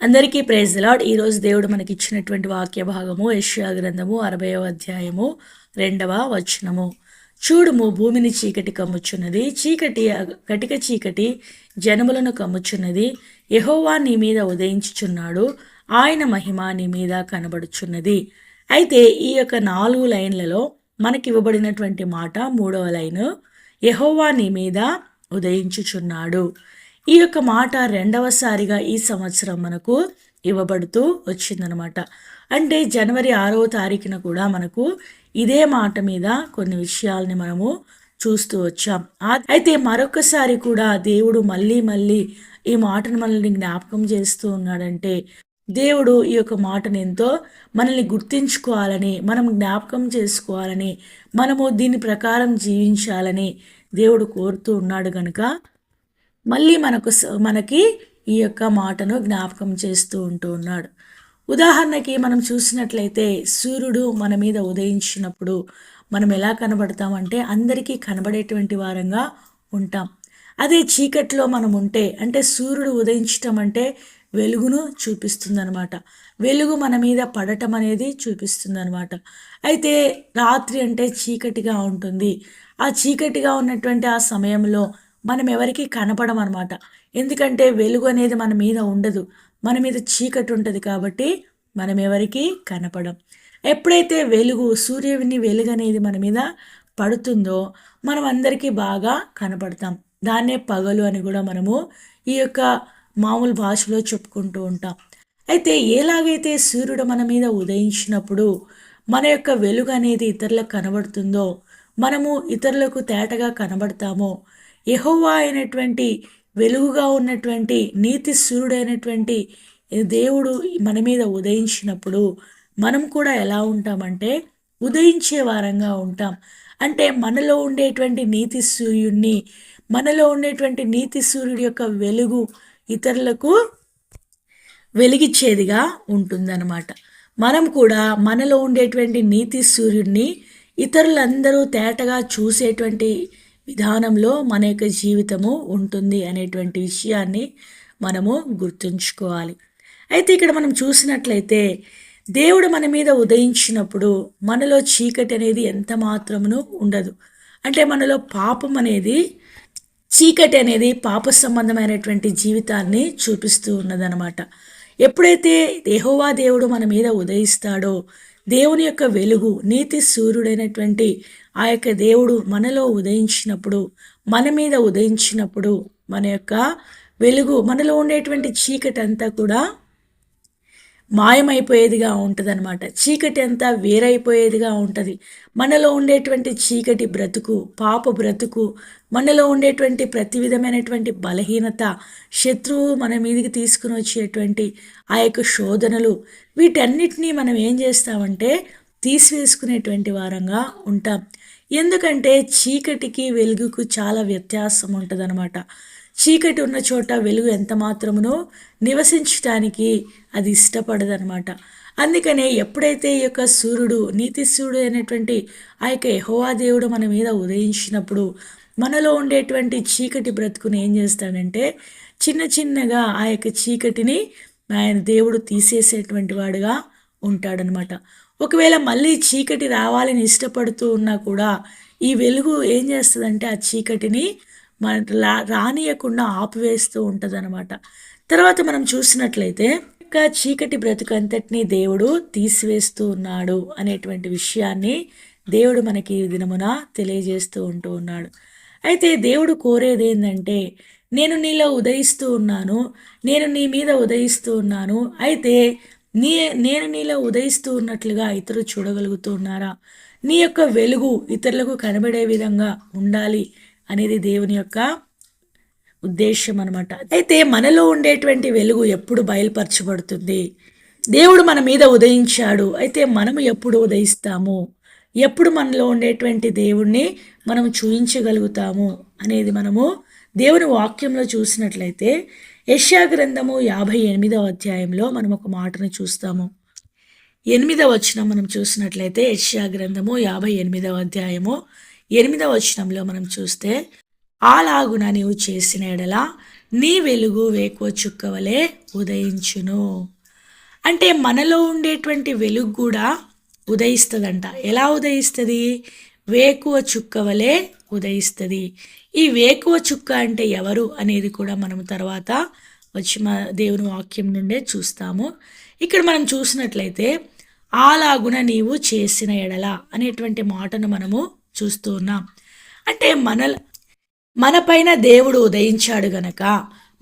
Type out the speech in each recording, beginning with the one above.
అందరికీ praise the lord. ఈరోజు దేవుడు మనకి ఇచ్చినటువంటి వాక్య భాగము యెషయా గ్రంథము 60వ అధ్యాయము 2వ వచనము. చూడుము, భూమిని చీకటి కమ్ముచున్నది, కటిక చీకటి జనములను కమ్ముచున్నది. యెహోవా నీ మీద ఉదయించుచున్నాడు, ఆయన మహిమ నీ మీద కనబడుచున్నది. అయితే ఈ యొక్క 4 లైన్లలో మనకి ఇవ్వబడినటువంటి మాట 3వ లైను, యెహోవా నీ మీద ఉదయించుచున్నాడు. ఈ యొక్క మాట రెండవసారిగా ఈ సంవత్సరం మనకు ఇవ్వబడుతూ వచ్చిందనమాట. అంటే జనవరి 6వ తారీఖున కూడా మనకు ఇదే మాట మీద కొన్ని విషయాల్ని మనము చూస్తూ వచ్చాం. అయితే మరొకసారి కూడా దేవుడు మళ్ళీ ఈ మాటను మనల్ని జ్ఞాపకం చేస్తూ ఉన్నాడంటే, దేవుడు ఈ యొక్క మాటను ఎంతో మనల్ని గుర్తించుకోవాలని, మనం జ్ఞాపకం చేసుకోవాలని, మనము దీని ప్రకారం జీవించాలని దేవుడు కోరుతూ ఉన్నాడు కనుక మళ్ళీ మనకి ఈ యొక్క మాటను జ్ఞాపకం చేస్తూ ఉన్నాడు. ఉదాహరణకి మనం చూసినట్లయితే సూర్యుడు మన మీద ఉదయించినప్పుడు మనం ఎలా కనబడతామంటే అందరికీ కనబడేటువంటి వారంగా ఉంటాం. అదే చీకట్లో మనం ఉంటే, అంటే సూర్యుడు ఉదయించటం అంటే వెలుగును చూపిస్తుందనమాట. వెలుగు మన మీద పడటం అనేది చూపిస్తుందనమాట. అయితే రాత్రి అంటే చీకటిగా ఉంటుంది. ఆ చీకటిగా ఉన్నటువంటి ఆ సమయంలో మనం ఎవరికి కనపడం అనమాట. ఎందుకంటే వెలుగు అనేది మన మీద ఉండదు, మన మీద చీకటి ఉంటుంది కాబట్టి మనం ఎవరికి కనపడం. ఎప్పుడైతే సూర్యుని వెలుగు అనేది మన మీద పడుతుందో మనం అందరికీ బాగా కనపడతాం. దాన్నే పగలు అని కూడా మనము ఈ యొక్క మామూలు భాషలో చెప్పుకుంటూ ఉంటాం. అయితే ఎలాగైతే సూర్యుడు మన మీద ఉదయించినప్పుడు మన యొక్క వెలుగు అనేది ఇతరులకు కనబడుతుందో, మనము ఇతరులకు తేటగా కనబడతామో, యెహోవా అయినటువంటి వెలుగుగా ఉన్నటువంటి నీతి సూర్యుడైనటువంటి దేవుడు మన మీద ఉదయించినప్పుడు మనం కూడా ఎలా ఉంటామంటే ఉదయించే వారంగా ఉంటాం. అంటే మనలో ఉండేటువంటి నీతి సూర్యుడి యొక్క వెలుగు ఇతరులకు వెలిగిచ్చేదిగా ఉంటుందన్నమాట. మనం కూడా మనలో ఉండేటువంటి నీతి సూర్యుడిని ఇతరులందరూ తేటగా చూసేటువంటి విధానంలో మన యొక్క జీవితము ఉంటుంది అనేటువంటి విషయాన్ని మనము గుర్తుంచుకోవాలి. అయితే ఇక్కడ మనం చూసినట్లయితే దేవుడు మన మీద ఉదయించినప్పుడు మనలో చీకటి అనేది ఎంత మాత్రమును ఉండదు. అంటే మనలో చీకటి అనేది పాప సంబంధమైనటువంటి జీవితాన్ని చూపిస్తూ ఉన్నదనమాట. ఎప్పుడైతే యెహోవా దేవుడు మన మీద ఉదయిస్తాడో, దేవుని యొక్క వెలుగు నీతి సూర్యుడైనటువంటి ఆ యొక్క దేవుడు మనలో ఉదయించినప్పుడు, మన మీద ఉదయించినప్పుడు మన యొక్క వెలుగు, మనలో ఉండేటువంటి చీకటి అంతా కూడా మాయమైపోయేదిగా ఉంటుంది అనమాట. చీకటి అంతా వేరైపోయేదిగా ఉంటుంది. మనలో ఉండేటువంటి చీకటి బ్రతుకు, పాప బ్రతుకు, మనలో ఉండేటువంటి ప్రతి విధమైనటువంటి బలహీనత, శత్రువు మన మీదకి తీసుకుని వచ్చేటువంటి ఆ యొక్క శోధనలు, వీటన్నిటినీ మనం ఏం చేస్తామంటే తీసివేసుకునేటువంటి వారంగా ఉంటాం. ఎందుకంటే చీకటికి వెలుగుకు చాలా వ్యత్యాసం ఉంటుంది అనమాట. చీకటి ఉన్న చోట వెలుగు ఎంత మాత్రమునో నివసించటానికి అది ఇష్టపడదనమాట. అందుకనే ఎప్పుడైతే ఈ యొక్క సూర్యుడు, నీతి సూర్యుడు అయినటువంటి ఆ యొక్క యెహోవా దేవుడు మన మీద ఉదయించినప్పుడు మనలో ఉండేటువంటి చీకటి బ్రతుకుని ఏం చేస్తాడంటే చిన్నగా ఆ యొక్క చీకటిని ఆయన దేవుడు తీసేసేటువంటి వాడుగా ఉంటాడనమాట. ఒకవేళ మళ్ళీ చీకటి రావాలని ఇష్టపడుతూ ఉన్నా కూడా ఈ వెలుగు ఏం చేస్తుందంటే ఆ చీకటిని రానియకుండా ఆపివేస్తూ ఉంటుంది అనమాట. తర్వాత మనం చూసినట్లయితే ఇంకా చీకటి బ్రతుకంతటినీ దేవుడు తీసివేస్తూ ఉన్నాడు అనేటువంటి విషయాన్ని దేవుడు మనకి ఈ దినమున తెలియజేస్తూ ఉన్నాడు. అయితే దేవుడు కోరేది ఏంటంటే, నేను నీలో ఉదయిస్తూ ఉన్నాను, నేను నీ మీద ఉదయిస్తూ ఉన్నాను. అయితే నేను నీలో ఉదయిస్తూ ఉన్నట్లుగా ఇతరులు చూడగలుగుతూ ఉన్నారా? నీ యొక్క వెలుగు ఇతరులకు కనబడే విధంగా ఉండాలి అనేది దేవుని యొక్క ఉద్దేశం అనమాట. అయితే మనలో ఉండేటువంటి వెలుగు ఎప్పుడు బయలుపరచబడుతుంది? దేవుడు మన మీద ఉదయించాడు, అయితే మనము ఎప్పుడు ఉదయిస్తాము? ఎప్పుడు మనలో ఉండేటువంటి దేవుణ్ణి మనం చూయించగలుగుతాము అనేది మనము దేవుని వాక్యంలో చూసినట్లయితే యెషయా గ్రంథము 58వ అధ్యాయంలో మనం ఒక మాటను చూస్తాము. 8వ వచనం మనం చూసినట్లయితే యెషయా గ్రంథము 58వ అధ్యాయము 8వ వచనంలో మనం చూస్తే, అలాగున నీవు చేసిన ఎడల నీ వెలుగు వేకువ చుక్క వలె ఉదయించును. అంటే మనలో ఉండేటువంటి వెలుగు కూడా ఉదయిస్తుందంట. ఎలా ఉదయిస్తుంది? వేకువ చుక్క వలె ఉదయిస్తుంది. ఈ వేకువ చుక్క అంటే ఎవరు అనేది కూడా మనం తర్వాత వచ్చి దేవుని వాక్యం నుండే చూస్తాము. ఇక్కడ మనం చూసినట్లయితే అలాగున నీవు చేసిన ఎడల అనేటువంటి మాటను మనము చూస్తూ ఉన్నాం. అంటే మన పైన దేవుడు ఉదయించాడు గనక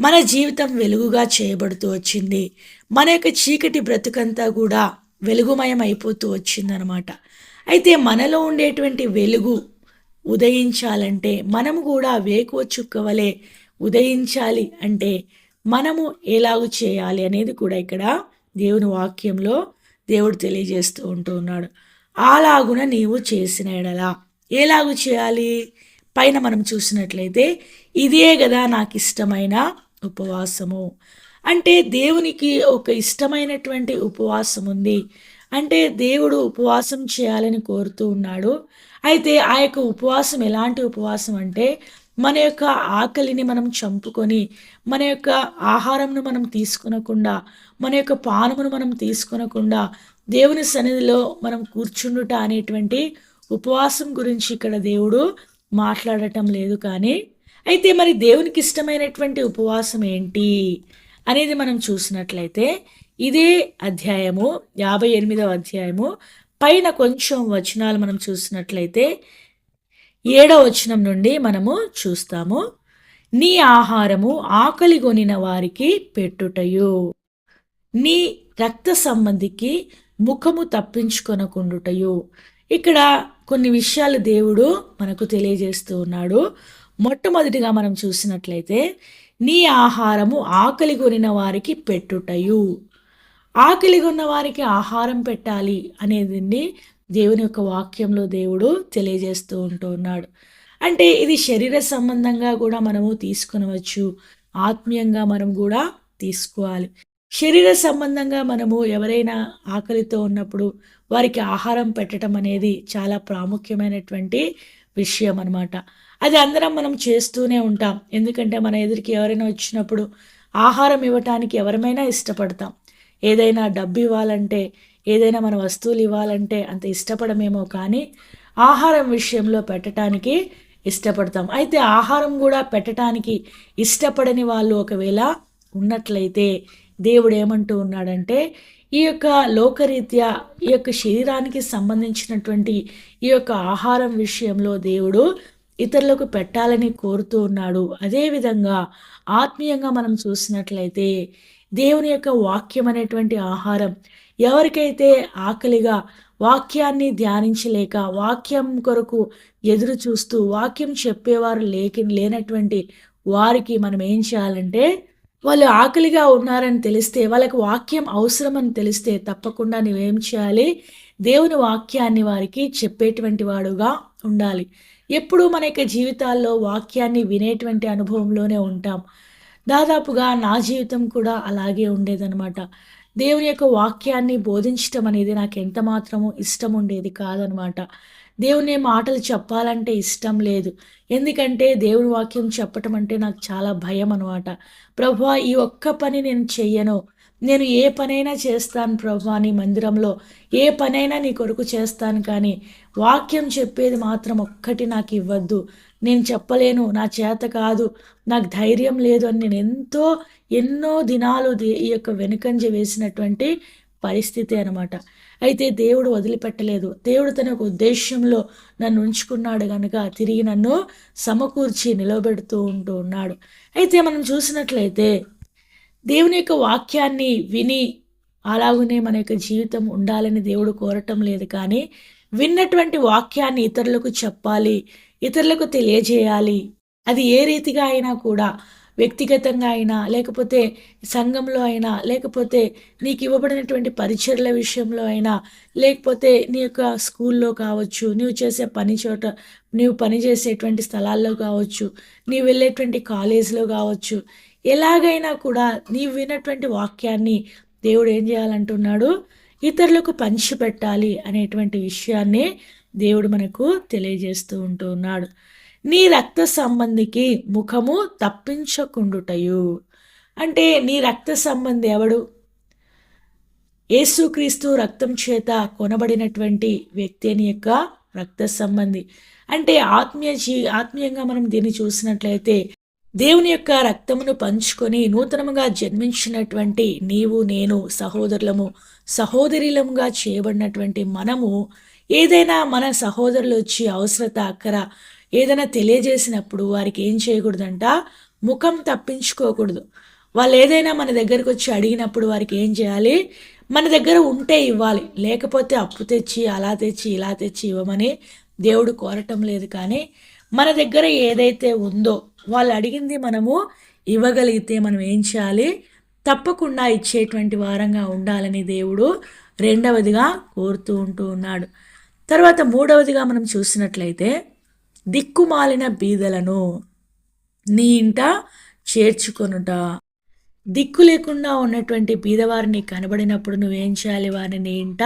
మన జీవితం వెలుగుగా చేయబడుతూ వచ్చింది. మన యొక్క చీకటి బ్రతుకంతా కూడా వెలుగుమయం అయిపోతూ వచ్చిందనమాట. అయితే మనలో ఉండేటువంటి వెలుగు ఉదయించాలంటే మనము కూడా వేకువ చుక్క వలె ఉదయించాలి అంటే మనము ఎలాగూ చేయాలి అనేది కూడా ఇక్కడ దేవుని వాక్యంలో దేవుడు తెలియజేస్తూ ఉన్నాడు. అలాగున నీవు చేసిన ఎడల ఎలాగూ చేయాలి? పైన మనం చూసినట్లయితే ఇదే కదా నాకు ఇష్టమైన ఉపవాసము. అంటే దేవునికి ఒక ఇష్టమైనటువంటి ఉపవాసం ఉంది. అంటే దేవుడు ఉపవాసం చేయాలని కోరుతూ ఉన్నాడు. అయితే ఆ యొక్క ఉపవాసం ఎలాంటి ఉపవాసం అంటే మన యొక్క ఆకలిని మనం చంపుకొని, మన యొక్క ఆహారంను మనం తీసుకొనకుండా, మన యొక్క పానమును మనం తీసుకొనకుండా దేవుని సన్నిధిలో మనం కూర్చుండుట అనేటువంటి ఉపవాసం గురించి ఇక్కడ దేవుడు మాట్లాడటం లేదు. కానీ అయితే మరి దేవునికి ఇష్టమైనటువంటి ఉపవాసం ఏంటి అనేది మనం చూసినట్లయితే ఇదే అధ్యాయము 58వ అధ్యాయము పైన కొంచెం వచనాలు మనం చూసినట్లయితే 7వ వచనం నుండి మనము చూస్తాము. నీ ఆహారము ఆకలి కొనిన వారికి పెట్టుటయు, నీ రక్త సంబంధికి ముఖము తప్పించుకొనకుండుటయు. ఇక్కడ కొన్ని విషయాలు దేవుడు మనకు తెలియజేస్తూ ఉన్నాడు. మొట్టమొదటిగా మనం చూసినట్లయితే నీ ఆహారము ఆకలి కొనిన వారికి పెట్టుటయు. ఆకలి కొన్న వారికి ఆహారం పెట్టాలి అనేది దేవుని యొక్క వాక్యంలో దేవుడు తెలియజేస్తూ ఉన్నాడు. అంటే ఇది శరీర సంబంధంగా కూడా మనము తీసుకునవచ్చు, ఆత్మీయంగా మనం కూడా తీసుకోవాలి. శరీర సంబంధంగా మనము ఎవరైనా ఆకలితో ఉన్నప్పుడు వారికి ఆహారం పెట్టడం అనేది చాలా ప్రాముఖ్యమైనటువంటి విషయం అన్నమాట. అది అందరం మనం చేస్తూనే ఉంటాం. ఎందుకంటే మన ఎదురికి ఎవరైనా వచ్చినప్పుడు ఆహారం ఇవ్వటానికి ఎవరమైనా ఇష్టపడతాం. ఏదైనా డబ్బు ఇవ్వాలంటే, ఏదైనా మన వస్తువులు ఇవ్వాలంటే అంత ఇష్టపడమేమో, కానీ ఆహారం విషయంలో పెట్టడానికి ఇష్టపడతాం. అయితే ఆహారం కూడా పెట్టడానికి ఇష్టపడని వాళ్ళు ఒకవేళ ఉన్నట్లయితే దేవుడు ఏమంటూ ఉన్నాడంటే ఈ యొక్క లోకరీత్యా ఈ యొక్క శరీరానికి సంబంధించినటువంటి ఈ యొక్క ఆహారం విషయంలో దేవుడు ఇతరులకు పెట్టాలని కోరుతూ ఉన్నాడు. అదేవిధంగా ఆత్మీయంగా మనం చూసినట్లయితే దేవుని యొక్క వాక్యం అనేటువంటి ఆహారం ఎవరికైతే ఆకలిగా వాక్యాన్ని ధ్యానించలేక వాక్యం కొరకు ఎదురు చూస్తూ వాక్యం చెప్పేవారు లేనటువంటి వారికి మనం ఏం చేయాలంటే, వాళ్ళు ఆకలిగా ఉన్నారని తెలిస్తే, వాళ్ళకి వాక్యం అవసరమని తెలిస్తే తప్పకుండా నువ్వేం చేయాలి? దేవుని వాక్యాన్ని వారికి చెప్పేటువంటి వాడుగా ఉండాలి. ఎప్పుడు మన యొక్క జీవితాల్లో వాక్యాన్ని వినేటువంటి అనుభవంలోనే ఉంటాం. దాదాపుగా నా జీవితం కూడా అలాగే ఉండేదనమాట. దేవుని యొక్క వాక్యాన్ని బోధించటం అనేది నాకు ఎంత మాత్రము ఇష్టం ఉండేది కాదనమాట. దేవుని మాటలు చెప్పాలంటే ఇష్టం లేదు. ఎందుకంటే దేవుని వాక్యం చెప్పటం అంటే నాకు చాలా భయం అనమాట. ప్రభువా, ఈ ఒక్క పని నేను చెయ్యను, నేను ఏ పనైనా చేస్తాను ప్రభువా, నీ మందిరంలో ఏ పనైనా నీ కొరకు చేస్తాను, కానీ వాక్యం చెప్పేది మాత్రం ఒక్కటి నాకు ఇవ్వద్దు, నేను చెప్పలేను, నా చేత కాదు, నాకు ధైర్యం లేదు అని నేను ఎన్నో దినాలు ఈ యొక్క వెనుకంజ వేసినటువంటి పరిస్థితి అనమాట. అయితే దేవుడు వదిలిపెట్టలేదు. దేవుడు తన యొక్క ఉద్దేశంలో నన్ను ఉంచుకున్నాడు కనుక తిరిగి నన్ను సమకూర్చి నిలబెడుతూ ఉన్నాడు. అయితే మనం చూసినట్లయితే దేవుని యొక్క వాక్యాన్ని విని అలాగనే మన యొక్క జీవితం ఉండాలని దేవుడు కోరటం లేదు, కానీ విన్నటువంటి వాక్యాన్ని ఇతరులకు చెప్పాలి, ఇతరులకు తెలియజేయాలి. అది ఏ రీతిగా అయినా కూడా, వ్యక్తిగతంగా అయినా, లేకపోతే సంఘంలో అయినా, లేకపోతే నీకు ఇవ్వబడినటువంటి పరిచర్ల విషయంలో అయినా, లేకపోతే నీ యొక్క స్కూల్లో కావచ్చు, నీవు చేసే పని చోట, నీవు పనిచేసేటువంటి స్థలాల్లో కావచ్చు, నీవు వెళ్ళేటువంటి కాలేజీలో కావచ్చు, ఎలాగైనా కూడా నీవు విన్నటువంటి వాక్యాన్ని దేవుడు ఏం చేయాలంటున్నాడు? ఇతరులకు పంచిపెట్టాలి అనేటువంటి విషయాన్ని దేవుడు మనకు తెలియజేస్తూ ఉన్నాడు. నీ రక్త సంబంధికి ముఖము తప్పించకుండుటయు. అంటే నీ రక్త సంబంధి ఎవడు? యేసుక్రీస్తు రక్తం చేత కొనబడినటువంటి వ్యక్తి నీ యొక్క రక్త సంబంధి. అంటే ఆత్మీయంగా మనం దీన్ని చూసినట్లయితే దేవుని యొక్క రక్తమును పంచుకొని నూతనముగా జన్మించినటువంటి నీవు నేను సహోదరులము సహోదరులముగా చేయబడినటువంటి మనము ఏదైనా మన సహోదరులు వచ్చి అవసరత అక్కర ఏదైనా తెలియజేసినప్పుడు వారికి ఏం చేయకూడదంట, ముఖం తప్పించుకోకూడదు. వాళ్ళు ఏదైనా మన దగ్గరకు వచ్చి అడిగినప్పుడు వారికి ఏం చేయాలి, మన దగ్గర ఉంటే ఇవ్వాలి. లేకపోతే అప్పు తెచ్చి అలా తెచ్చి ఇలా తెచ్చి ఇవ్వమని దేవుడు కోరటం లేదు. కానీ మన దగ్గర ఏదైతే ఉందో వాళ్ళు అడిగింది మనము ఇవ్వగలిగితే మనం ఏం చేయాలి, తప్పకుండా ఇచ్చేటువంటి వారంగా ఉండాలని దేవుడు రెండవదిగా కోరుతూ ఉన్నాడు. తర్వాత మూడవదిగా మనం చూసినట్లయితే దిక్కుమాలిన బీదలను నీ ఇంట చేర్చుకొనుట. దిక్కు లేకుండా ఉన్నటువంటి బీదవారిని కనబడినప్పుడు నువ్వేం చేయాలి, వారిని ఇంట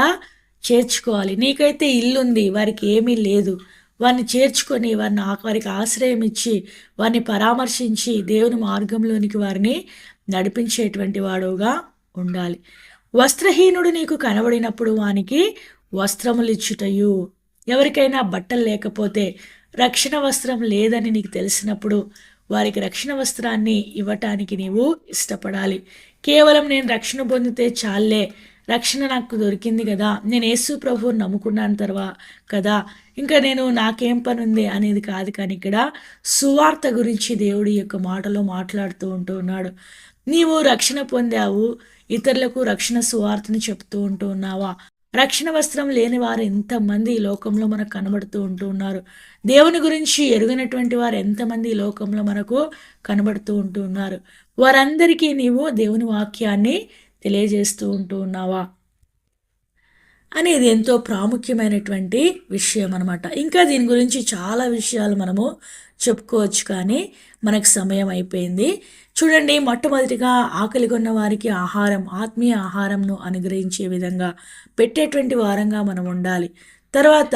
చేర్చుకోవాలి. నీకైతే ఇల్లుంది, వారికి ఏమీ లేదు, వారిని చేర్చుకొని వారికి ఆశ్రయం ఇచ్చి వారిని పరామర్శించి దేవుని మార్గంలోనికి వారిని నడిపించేటువంటి వాడుగా ఉండాలి. వస్త్రహీనుడు నీకు కనబడినప్పుడు వానికి వస్త్రములు ఇచ్చుటయు. ఎవరికైనా బట్టలు లేకపోతే రక్షణ వస్త్రం లేదని నీకు తెలిసినప్పుడు వారికి రక్షణ వస్త్రాన్ని ఇవ్వటానికి నీవు ఇష్టపడాలి. కేవలం నేను రక్షణ పొందితే చాలే, రక్షణ నాకు దొరికింది కదా, నేను యేసు ప్రభువుని నమ్ముకున్నాను కదా, ఇంకా నాకేం పని ఉంది అనేది కాదు. కానీ ఇక్కడ సువార్త గురించి దేవుడి యొక్క మాటలో మాట్లాడుతూ ఉన్నాడు. నీవు రక్షణ పొందావు, ఇతరులకు రక్షణ సువార్తని చెప్తూ ఉన్నావా? రక్షణ వస్త్రం లేని వారు ఎంతమంది ఈ లోకంలో మనకు కనబడుతూ ఉన్నారు. దేవుని గురించి ఎరుగనటువంటి వారు ఎంతమంది ఈ లోకంలో మనకు కనబడుతూ ఉన్నారు. వారందరికీ నీవు దేవుని వాక్యాన్ని తెలియజేస్తూ ఉన్నావా అనేది ఎంతో ప్రాముఖ్యమైనటువంటి విషయం అనమాట. ఇంకా దీని గురించి చాలా విషయాలు మనము చెప్పుకోవచ్చు, కానీ మనకు సమయం అయిపోయింది. చూడండి, మొట్టమొదటిగా ఆకలి కొన్న వారికి ఆహారం, ఆత్మీయ ఆహారంను అనుగ్రహించే విధంగా పెట్టేటువంటి వారంగా మనం ఉండాలి. తర్వాత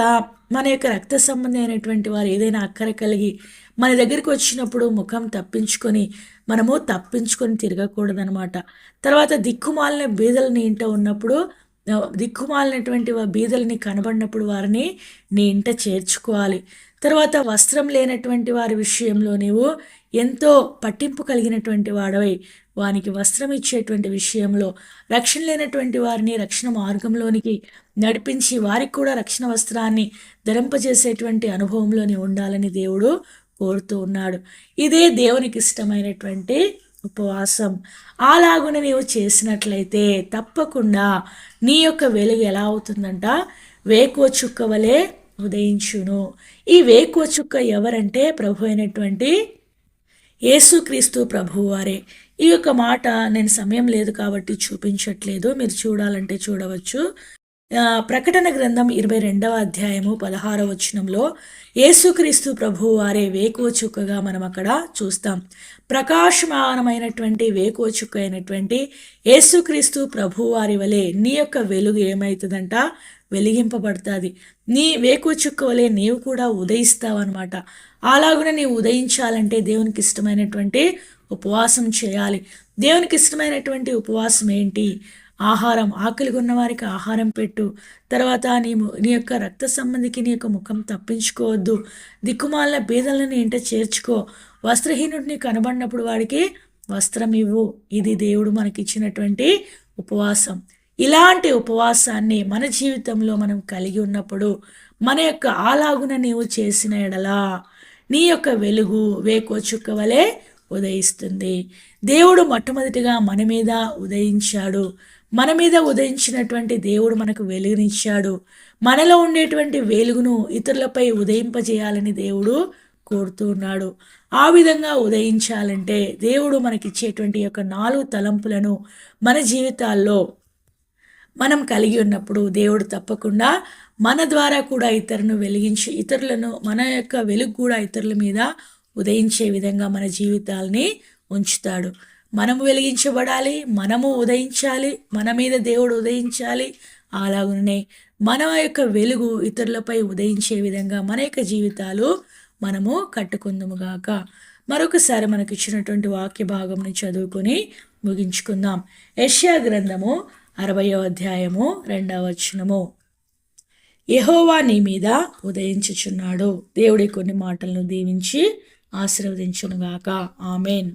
మన యొక్క రక్త సంబంధి అయినటువంటి వారు ఏదైనా అక్కర కలిగి మన దగ్గరికి వచ్చినప్పుడు ముఖం తప్పించుకొని తిరగకూడదనమాట. తర్వాత దిక్కుమాలిన బీదలని ఇంట ఉన్నప్పుడు, దిక్కుమాలినటువంటి బీదలని కనబడినప్పుడు వారిని నీ ఇంట చేర్చుకోవాలి. తర్వాత వస్త్రం లేనటువంటి వారి విషయంలో నీవు ఎంతో పట్టింపు కలిగినటువంటి వాడవై వానికి వస్త్రం ఇచ్చేటువంటి విషయంలో, రక్షణ లేనటువంటి వారిని రక్షణ మార్గంలోనికి నడిపించి వారికి కూడా రక్షణ వస్త్రాన్ని ధరింపజేసేటువంటి అనుభవంలోని ఉండాలని దేవుడు కోరుతూ ఉన్నాడు. ఇదే దేవునికి ఇష్టమైనటువంటి ఉపవాసం. అలాగున నీవు చేసినట్లయితే తప్పకుండా నీ యొక్క వెలుగు ఎలా అవుతుందంట, వేకువ చుక్క వలె ఉదయించును. ఈ వేకువ చుక్క ఎవరంటే ప్రభు అయినటువంటి యేసుక్రీస్తు ప్రభువారే. ఈ యొక్క మాట నేను సమయం లేదు కాబట్టి చూపించట్లేదు, మీరు చూడాలంటే చూడవచ్చు. ప్రకటన గ్రంథం 22వ అధ్యాయము 16వ వచనంలో యేసుక్రీస్తు ప్రభువు వారే వేకువ చుక్కగా మనం అక్కడ చూస్తాం. ప్రకాశమానమైనటువంటి వేకువ చుక్క అయినటువంటి యేసుక్రీస్తు ప్రభువు వారి వలె నీ యొక్క వెలుగు ఏమవుతుందంట, వెలిగింపబడుతుంది. నీ వేకువ చుక్క వలె నీవు కూడా ఉదయిస్తావు అనమాట. అలాగున నీవు ఉదయించాలంటే దేవునికి ఇష్టమైనటువంటి ఉపవాసం చేయాలి. దేవునికి ఇష్టమైనటువంటి ఉపవాసం ఏంటి? ఆహారం, ఆకలి ఉన్న వారికి ఆహారం పెట్టు. తర్వాత నీ యొక్క రక్త సంబంధికి నీ యొక్క ముఖం తప్పించుకోవద్దు. దిక్కుమాల బీదలను ఇంట చేర్చుకో. వస్త్రహీనుడిని కనబడినప్పుడు వాడికి వస్త్రం ఇవ్వు. ఇది దేవుడు మనకిచ్చినటువంటి ఉపవాసం. ఇలాంటి ఉపవాసాన్ని మన జీవితంలో మనం కలిగి ఉన్నప్పుడు మన యొక్క అలాగున నీవు చేసిన ఎడలా నీ యొక్క వెలుగు వేకువ చుక్క వలె ఉదయిస్తుంది. దేవుడు మొట్టమొదటిగా మన మీద ఉదయించాడు. మన మీద ఉదయించినటువంటి దేవుడు మనకు వెలుగునిచ్చాడు. మనలో ఉండేటువంటి వెలుగును ఇతరులపై ఉదయింపజేయాలని దేవుడు కోరుతూ ఉన్నాడు. ఆ విధంగా ఉదయించాలంటే దేవుడు మనకిచ్చేటువంటి యొక్క 4 తలంపులను మన జీవితాల్లో మనం కలిగి ఉన్నప్పుడు దేవుడు తప్పకుండా మన ద్వారా కూడా ఇతరులను మన యొక్క వెలుగు కూడా ఇతరుల మీద ఉదయించే విధంగా మన జీవితాల్ని ఉంచుతాడు. మనము వెలిగించబడాలి, మనము ఉదయించాలి, మన మీద దేవుడు ఉదయించాలి. అలాగనే మన యొక్క వెలుగు ఇతరులపై ఉదయించే విధంగా మన యొక్క జీవితాలు మనము కట్టుకుందుముగాక. మరొకసారి మనకి ఇచ్చినటువంటి వాక్య భాగంని చదువుకొని ముగించుకుందాం. యెషయా గ్రంథము 60వ అధ్యాయము 2వ వచనము. యెహోవా నీ మీద ఉదయించుచున్నాడు. దేవుడి కొన్ని మాటలను దీవించి ఆశీర్వదించునుగాక. ఆమెన్.